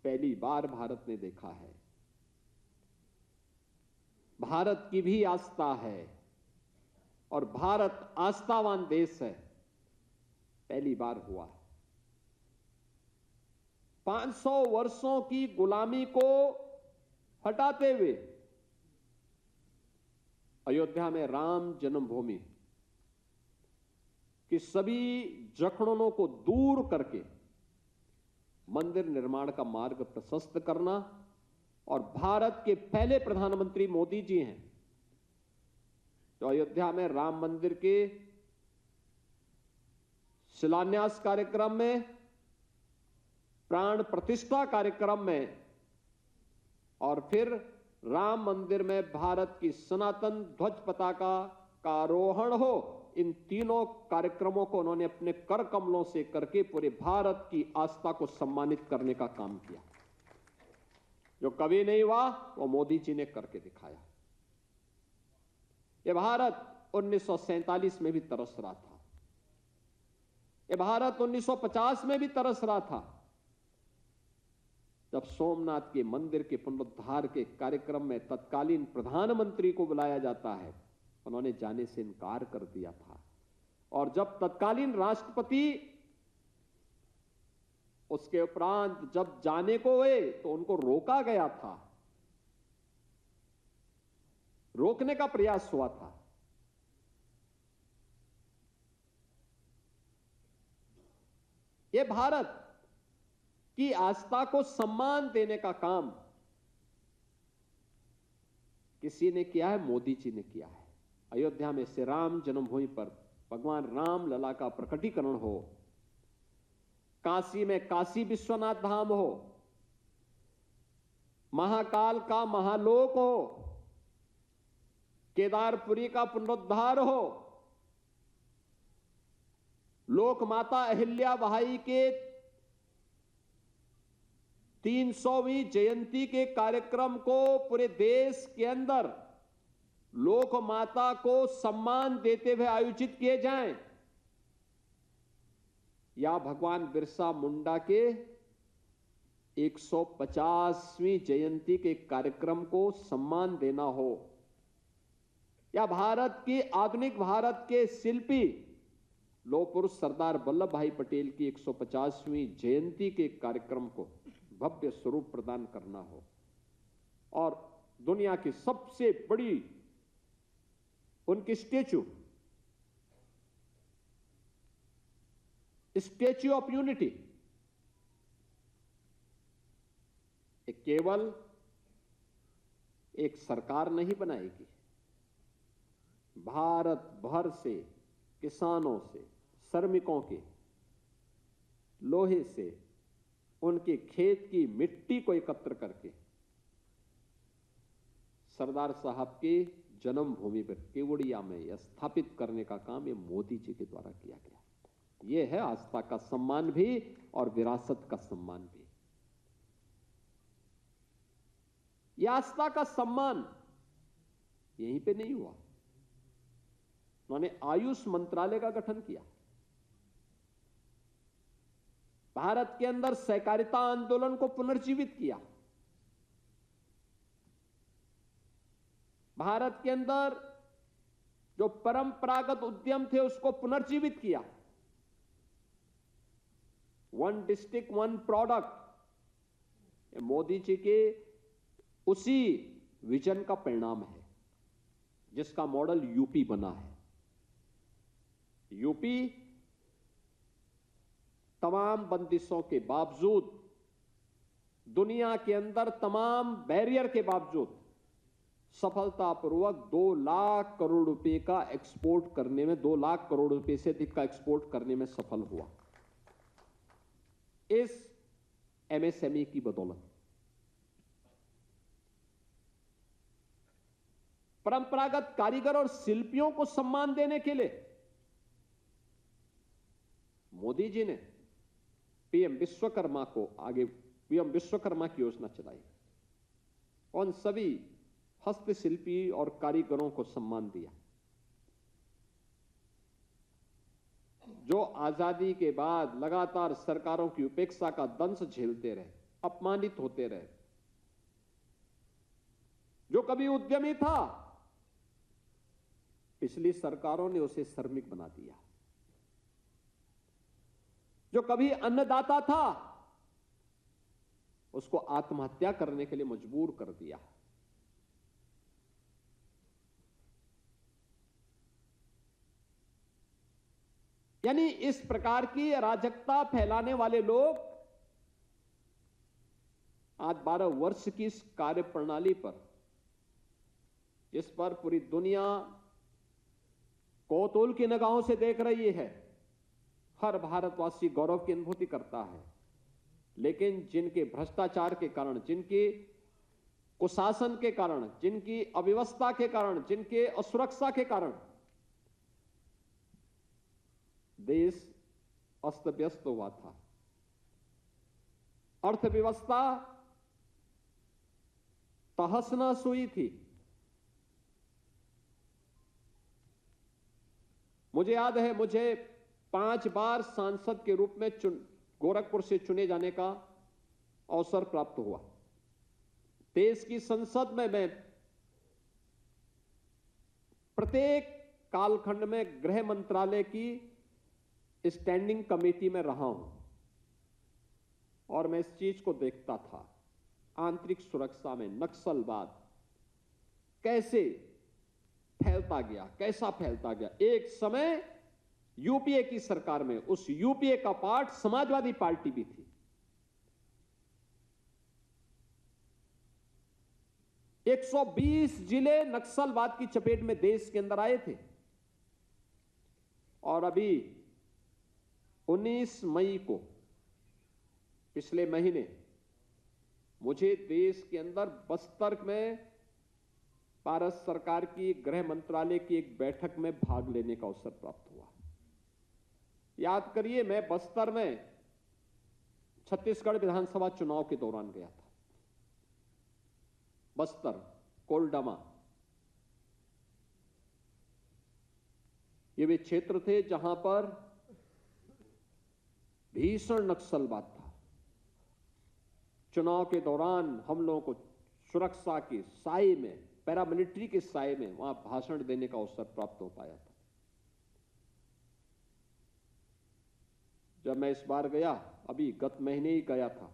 पहली बार भारत ने देखा है, भारत की भी आस्था है और भारत आस्थावान देश है। पहली बार हुआ। 500 वर्षों की गुलामी को हटाते हुए अयोध्या में राम जन्मभूमि की सभी जखड़ों को दूर करके मंदिर निर्माण का मार्ग प्रशस्त करना। और भारत के पहले प्रधानमंत्री मोदी जी हैं जो अयोध्या में राम मंदिर के शिलान्यास कार्यक्रम में, प्राण प्रतिष्ठा कार्यक्रम में और फिर राम मंदिर में भारत की सनातन ध्वज पताका का आरोहण हो, इन तीनों कार्यक्रमों को उन्होंने अपने कर कमलों से करके पूरे भारत की आस्था को सम्मानित करने का काम किया। जो कभी नहीं हुआ वो मोदी जी ने करके दिखाया। यह भारत 1947 में भी तरस रहा था, यह भारत 1950 में भी तरस रहा था, जब सोमनाथ के मंदिर के पुनरुद्धार के कार्यक्रम में तत्कालीन प्रधानमंत्री को बुलाया जाता है, उन्होंने जाने से इनकार कर दिया था। और जब तत्कालीन राष्ट्रपति उसके उपरांत जब जाने को हुए तो उनको रोका गया था, रोकने का प्रयास हुआ था। यह भारत की आस्था को सम्मान देने का काम किसी ने किया है? मोदी जी ने किया है। अयोध्या में श्री राम जन्मभूमि पर भगवान राम लला का प्रकटीकरण हो, काशी में काशी विश्वनाथ धाम हो, महाकाल का महालोक हो, केदारपुरी का पुनरुद्धार हो, लोक माता अहिल्याबाई के 300वीं जयंती के कार्यक्रम को पूरे देश के अंदर लोक माता को सम्मान देते हुए आयोजित किए जाएं, या भगवान बिरसा मुंडा के 150वीं जयंती के कार्यक्रम को सम्मान देना हो, या भारत की आधुनिक भारत के शिल्पी लौह पुरुष सरदार वल्लभ भाई पटेल की 150वीं जयंती के कार्यक्रम को भव्य स्वरूप प्रदान करना हो, और दुनिया की सबसे बड़ी उनकी स्टैच्यू ऑफ यूनिटी केवल एक सरकार नहीं बनाएगी, भारत भर से किसानों से, श्रमिकों के लोहे से, उनके खेत की मिट्टी को एकत्र करके सरदार साहब के जन्मभूमि पर केवड़िया में यह स्थापित करने का काम ये मोदी जी के द्वारा किया गया। यह है आस्था का सम्मान भी और विरासत का सम्मान भी। यह आस्था का सम्मान यहीं पे नहीं हुआ, उन्होंने आयुष मंत्रालय का गठन किया, भारत के अंदर सहकारिता आंदोलन को पुनर्जीवित किया, भारत के अंदर जो परंपरागत उद्यम थे उसको पुनर्जीवित किया। One district one product Modi ji के उसी विजन का परिणाम है जिसका मॉडल यूपी बना है। यूपी तमाम बंदिशों के बावजूद, दुनिया के अंदर तमाम बैरियर के बावजूद सफलतापूर्वक 2 लाख करोड़ रुपए का एक्सपोर्ट करने में, 2 लाख करोड़ रुपए से अधिक का एक्सपोर्ट करने में सफल हुआ, इस एमएसएमई की बदौलत। परंपरागत कारीगर और शिल्पियों को सम्मान देने के लिए मोदी जी ने पीएम विश्वकर्मा को आगे, पीएम विश्वकर्मा की योजना चलाई, उन सभी हस्तशिल्पी और कारीगरों को सम्मान दिया जो आजादी के बाद लगातार सरकारों की उपेक्षा का दंश झेलते रहे, अपमानित होते रहे। जो कभी उद्यमी था, पिछली सरकारों ने उसे श्रमिक बना दिया। जो कभी अन्नदाता था, उसको आत्महत्या करने के लिए मजबूर कर दिया। यानी इस प्रकार की अराजकता फैलाने वाले लोग आज 12 वर्ष की इस कार्य प्रणाली पर, जिस पर पूरी दुनिया कौतूहल की निगाहों से देख रही है, हर भारतवासी गौरव की अनुभूति करता है, लेकिन जिनके भ्रष्टाचार के कारण, जिनके कुशासन के कारण, जिनकी अव्यवस्था के कारण, जिनके असुरक्षा के कारण देश अस्त व्यस्त हुआ था, अर्थव्यवस्था तहस नहस हुई थी। मुझे याद है, मुझे 5 बार सांसद के रूप में गोरखपुर से चुने जाने का अवसर प्राप्त हुआ। देश की संसद में मैं प्रत्येक कालखंड में गृह मंत्रालय की स्टैंडिंग कमेटी में रहा हूं और मैं इस चीज को देखता था, आंतरिक सुरक्षा में नक्सलवाद कैसे फैलता गया, कैसा फैलता गया। एक समय यूपीए की सरकार में उस यूपीए का पार्ट समाजवादी पार्टी भी थी। 120 जिले नक्सलवाद की चपेट में देश के अंदर आए थे और अभी 19 मई को, पिछले महीने, मुझे देश के अंदर बस्तर में भारत सरकार की गृह मंत्रालय की एक बैठक में भाग लेने का अवसर प्राप्त हुआ। याद करिए, मैं बस्तर में छत्तीसगढ़ विधानसभा चुनाव के दौरान गया था। बस्तर, कोलडामा, ये वे क्षेत्र थे जहां पर भीषण नक्सलवाद था। चुनाव के दौरान हम लोगों को सुरक्षा के साए में, पैरामिलिट्री के साए में वहां भाषण देने का अवसर प्राप्त हो पाया था। जब मैं इस बार गया, अभी गत महीने ही गया था,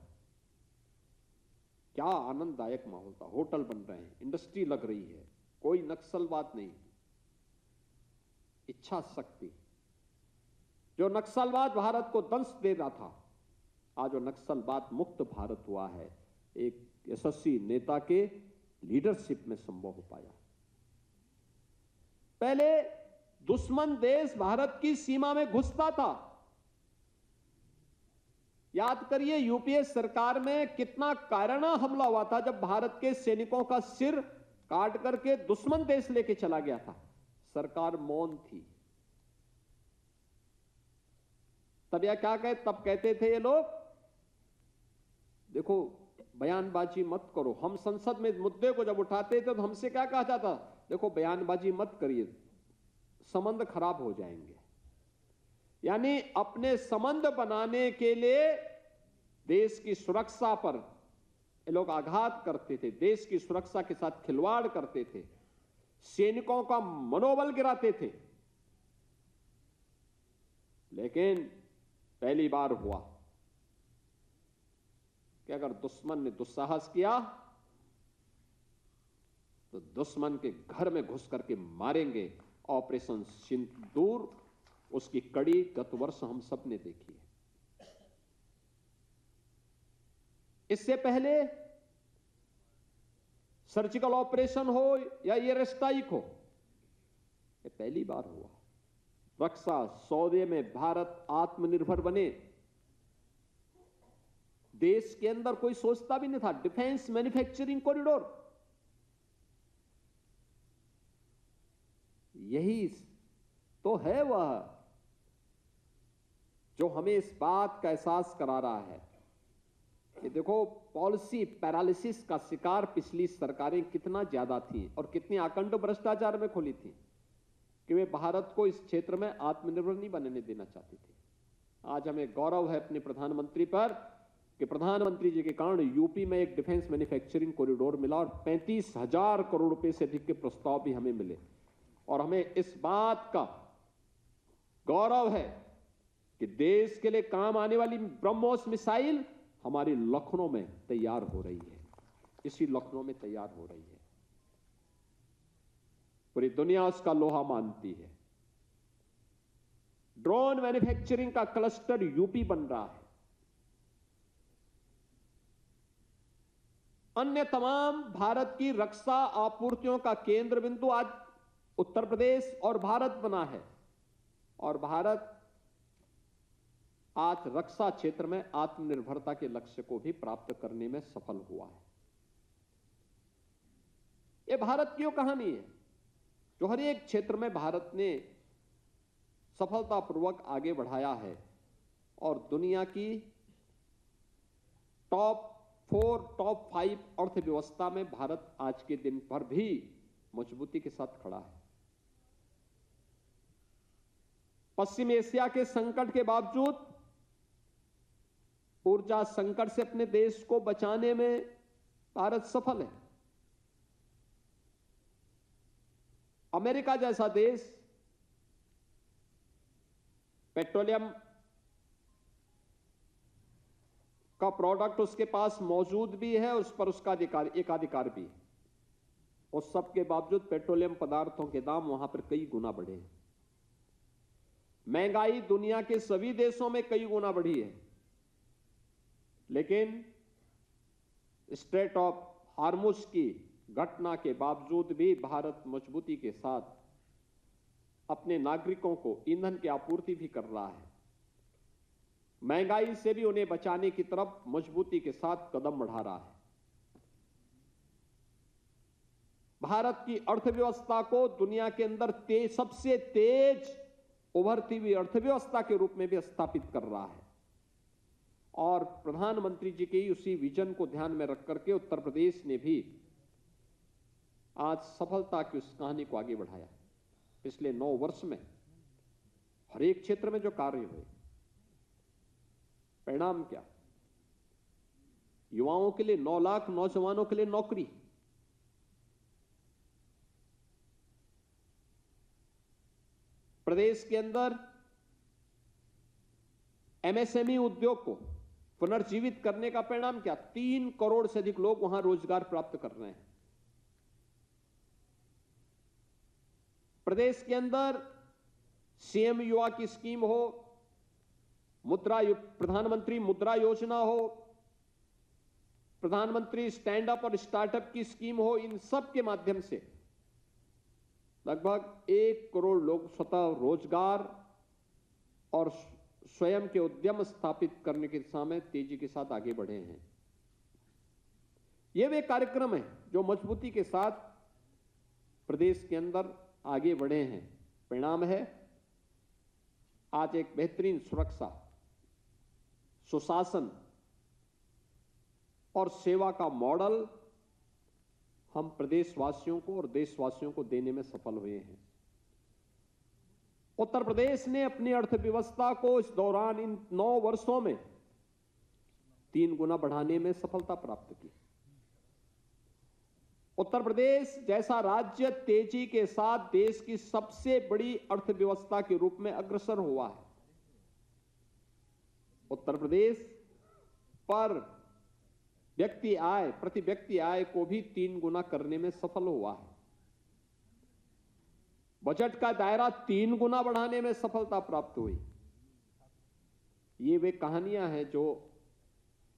क्या आनंददायक माहौल था। होटल बन रहे हैं, इंडस्ट्री लग रही है, कोई नक्सलवाद नहीं। इच्छा शक्ति, जो नक्सलवाद भारत को दंश दे रहा था, आज वो नक्सलवाद मुक्त भारत हुआ है, एक यशस्वी नेता के लीडरशिप में संभव हो पाया। पहले दुश्मन देश भारत की सीमा में घुसता था। याद करिए, यूपीए सरकार में कितना कायराना हमला हुआ था जब भारत के सैनिकों का सिर काट करके दुश्मन देश लेके चला गया था। सरकार मौन थी। तब यह क्या कहे, तब कहते थे ये लोग, देखो बयानबाजी मत करो। हम संसद में मुद्दे को जब उठाते थे तो हमसे क्या कहा जाता, देखो बयानबाजी मत करिए, संबंध खराब हो जाएंगे। यानी अपने संबंध बनाने के लिए देश की सुरक्षा पर ये लोग आघात करते थे, देश की सुरक्षा के साथ खिलवाड़ करते थे, सैनिकों का मनोबल गिराते थे। लेकिन पहली बार हुआ कि अगर दुश्मन ने दुस्साहस किया तो दुश्मन के घर में घुस करके मारेंगे। ऑपरेशन सिंदूर, उसकी कड़ी गत वर्ष हम सब ने देखी है। इससे पहले सर्जिकल ऑपरेशन हो या एयर स्ट्राइक हो, ये पहली बार हुआ। रक्षा सौदे में भारत आत्मनिर्भर बने, देश के अंदर कोई सोचता भी नहीं था। डिफेंस मैन्युफैक्चरिंग कॉरिडोर, यही तो है वह जो हमें इस बात का एहसास करा रहा है कि देखो, पॉलिसी पैरालिसिस का शिकार पिछली सरकारें कितना ज्यादा थी और कितनी आकंठ भ्रष्टाचार में खुली थी कि वे भारत को इस क्षेत्र में आत्मनिर्भर नहीं बनने देना चाहती थी। आज हमें गौरव है अपने प्रधानमंत्री पर कि प्रधानमंत्री जी के कारण यूपी में एक डिफेंस मैन्युफैक्चरिंग कॉरिडोर मिला और 35,000 करोड़ रुपए से अधिक के प्रस्ताव भी हमें मिले। और हमें इस बात का गौरव है कि देश के लिए काम आने वाली ब्रह्मोस मिसाइल हमारी लखनऊ में तैयार हो रही है, इसी लखनऊ में तैयार हो रही है। पूरी दुनिया उसका लोहा मानती है। ड्रोन मैन्युफैक्चरिंग का क्लस्टर यूपी बन रहा है। अन्य तमाम भारत की रक्षा आपूर्तियों का केंद्र बिंदु आज उत्तर प्रदेश और भारत बना है। और भारत आज रक्षा क्षेत्र में आत्मनिर्भरता के लक्ष्य को भी प्राप्त करने में सफल हुआ है। यह भारत की कहानी है जो हर एक क्षेत्र में भारत ने सफलतापूर्वक आगे बढ़ाया है और दुनिया की टॉप 4, टॉप 5 अर्थव्यवस्था में भारत आज के दिन पर भी मजबूती के साथ खड़ा है। पश्चिम एशिया के संकट के बावजूद ऊर्जा संकट से अपने देश को बचाने में भारत सफल है। अमेरिका जैसा देश पेट्रोलियम का प्रोडक्ट उसके पास मौजूद भी है, उस पर उसका एकाधिकार भी है। उस सब के बावजूद पेट्रोलियम पदार्थों के दाम वहां पर कई गुना बढ़े हैं। महंगाई दुनिया के सभी देशों में कई गुना बढ़ी है, लेकिन स्ट्रेट ऑफ हार्मुज की घटना के बावजूद भी भारत मजबूती के साथ अपने नागरिकों को ईंधन की आपूर्ति भी कर रहा है। महंगाई से भी उन्हें बचाने की तरफ मजबूती के साथ कदम बढ़ा रहा है। भारत की अर्थव्यवस्था को दुनिया के अंदर सबसे तेज उभरती हुई अर्थव्यवस्था के रूप में भी स्थापित कर रहा है। और प्रधानमंत्री जी के उसी विजन को ध्यान में रख करके उत्तर प्रदेश ने भी आज सफलता की उस कहानी को आगे बढ़ाया। पिछले 9 वर्ष में हर एक क्षेत्र में जो कार्य हुए, परिणाम क्या? युवाओं के लिए 9 लाख नौजवानों के लिए नौकरी, प्रदेश के अंदर एमएसएमई उद्योग को पुनर्जीवित करने का परिणाम क्या? 3 करोड़ से अधिक लोग वहां रोजगार प्राप्त कर रहे हैं। प्रदेश के अंदर सीएम युवा की स्कीम हो, प्रधानमंत्री मुद्रा योजना हो, प्रधानमंत्री स्टैंड अप और स्टार्टअप की स्कीम हो, इन सब के माध्यम से लगभग 1 करोड़ लोग स्वतः रोजगार और स्वयं के उद्यम स्थापित करने की दिशा में तेजी के साथ आगे बढ़े हैं। ये वे कार्यक्रम हैं जो मजबूती के साथ प्रदेश के अंदर आगे बढ़े हैं। परिणाम है आज एक बेहतरीन सुरक्षा, सुशासन और सेवा का मॉडल हम प्रदेशवासियों को और देशवासियों को देने में सफल हुए हैं। उत्तर प्रदेश ने अपनी अर्थव्यवस्था को इस दौरान इन 9 वर्षों में 3 गुना बढ़ाने में सफलता प्राप्त की। उत्तर प्रदेश जैसा राज्य तेजी के साथ देश की सबसे बड़ी अर्थव्यवस्था के रूप में अग्रसर हुआ है। उत्तर प्रदेश पर प्रति व्यक्ति आय को भी 3 गुना करने में सफल हुआ है। बजट का दायरा 3 गुना बढ़ाने में सफलता प्राप्त हुई। ये वे कहानियां हैं जो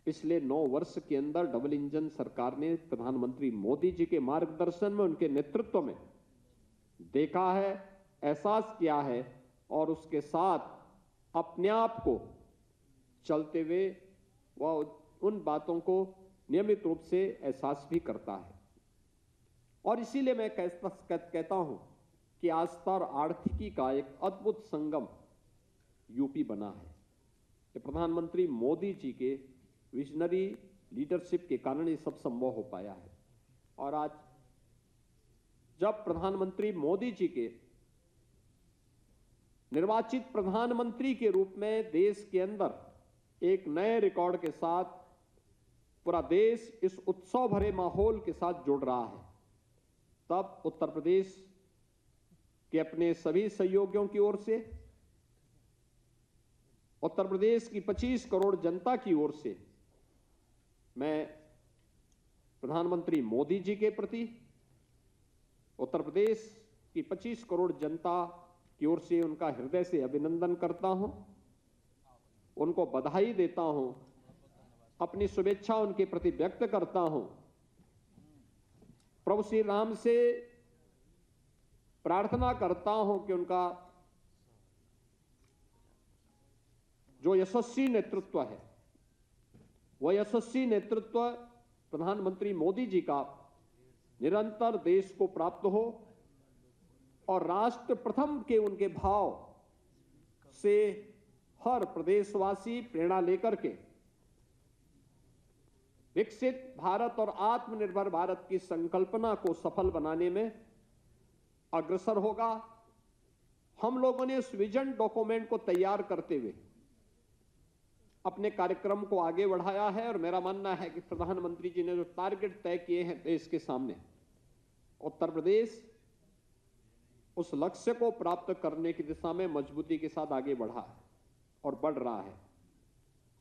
पिछले 9 वर्ष के अंदर डबल इंजन सरकार ने प्रधानमंत्री मोदी जी के मार्गदर्शन में, उनके नेतृत्व में देखा है, एहसास किया है और उसके साथ अपने आप को चलते हुए वह उन बातों को नियमित रूप से एहसास भी करता है। और इसीलिए मैं कहता हूं कि आस्था और आर्थिकी का एक अद्भुत संगम यूपी बना है। कि प्रधानमंत्री मोदी जी के विजनरी लीडरशिप के कारण ये सब संभव हो पाया है। और आज जब प्रधानमंत्री मोदी जी के निर्वाचित प्रधानमंत्री के रूप में देश के अंदर एक नए रिकॉर्ड के साथ पूरा देश इस उत्सव भरे माहौल के साथ जुड़ रहा है, तब उत्तर प्रदेश के अपने सभी सहयोगियों की ओर से, उत्तर प्रदेश की 25 करोड़ जनता की ओर से मैं प्रधानमंत्री मोदी जी के प्रति, उत्तर प्रदेश की 25 करोड़ जनता की ओर से उनका हृदय से अभिनंदन करता हूं, उनको बधाई देता हूं, अपनी शुभेच्छा उनके प्रति व्यक्त करता हूं। प्रभु श्री राम से प्रार्थना करता हूं कि उनका जो यशस्वी नेतृत्व है, वह यशस्वी नेतृत्व प्रधानमंत्री मोदी जी का निरंतर देश को प्राप्त हो और राष्ट्र प्रथम के उनके भाव से हर प्रदेशवासी प्रेरणा लेकर के विकसित भारत और आत्मनिर्भर भारत की संकल्पना को सफल बनाने में अग्रसर होगा। हम लोगों ने इस विजन डॉक्यूमेंट को तैयार करते हुए अपने कार्यक्रम को आगे बढ़ाया है और मेरा मानना है कि प्रधानमंत्री जी ने जो टारगेट तय किए हैं देश के सामने, उत्तर प्रदेश उस लक्ष्य को प्राप्त करने की दिशा में मजबूती के साथ आगे बढ़ा है और बढ़ रहा है।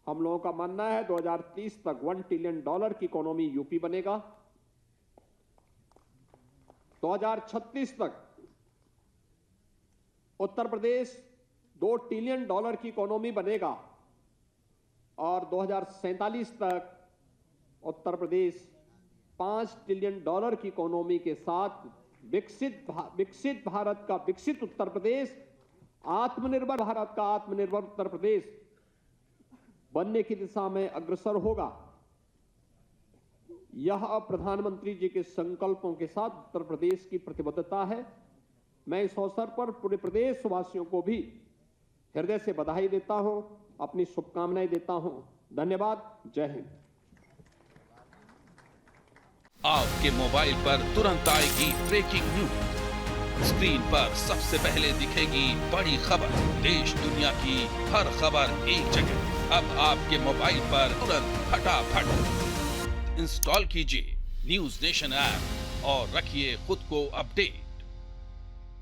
हम लोगों का मानना है 2030 तक $1 ट्रिलियन की इकोनॉमी यूपी बनेगा, 2036 तक उत्तर प्रदेश $2 ट्रिलियन की इकोनॉमी बनेगा और 2047 तक उत्तर प्रदेश $5 ट्रिलियन की इकोनॉमी के साथ विकसित भारत का विकसित उत्तर प्रदेश, आत्मनिर्भर भारत का आत्मनिर्भर उत्तर प्रदेश बनने की दिशा में अग्रसर होगा। यह प्रधानमंत्री जी के संकल्पों के साथ उत्तर प्रदेश की प्रतिबद्धता है। मैं इस अवसर पर पूरे प्रदेश वासियों को भी हृदय से बधाई देता हूं, अपनी शुभकामनाएं देता हूं। धन्यवाद। जय हिंद। आपके मोबाइल पर तुरंत आएगी ब्रेकिंग न्यूज। स्क्रीन पर सबसे पहले दिखेगी बड़ी खबर। देश दुनिया की हर खबर एक जगह। अब आपके मोबाइल पर तुरंत फटाफट इंस्टॉल कीजिए न्यूज नेशन ऐप और रखिए खुद को अपडेट।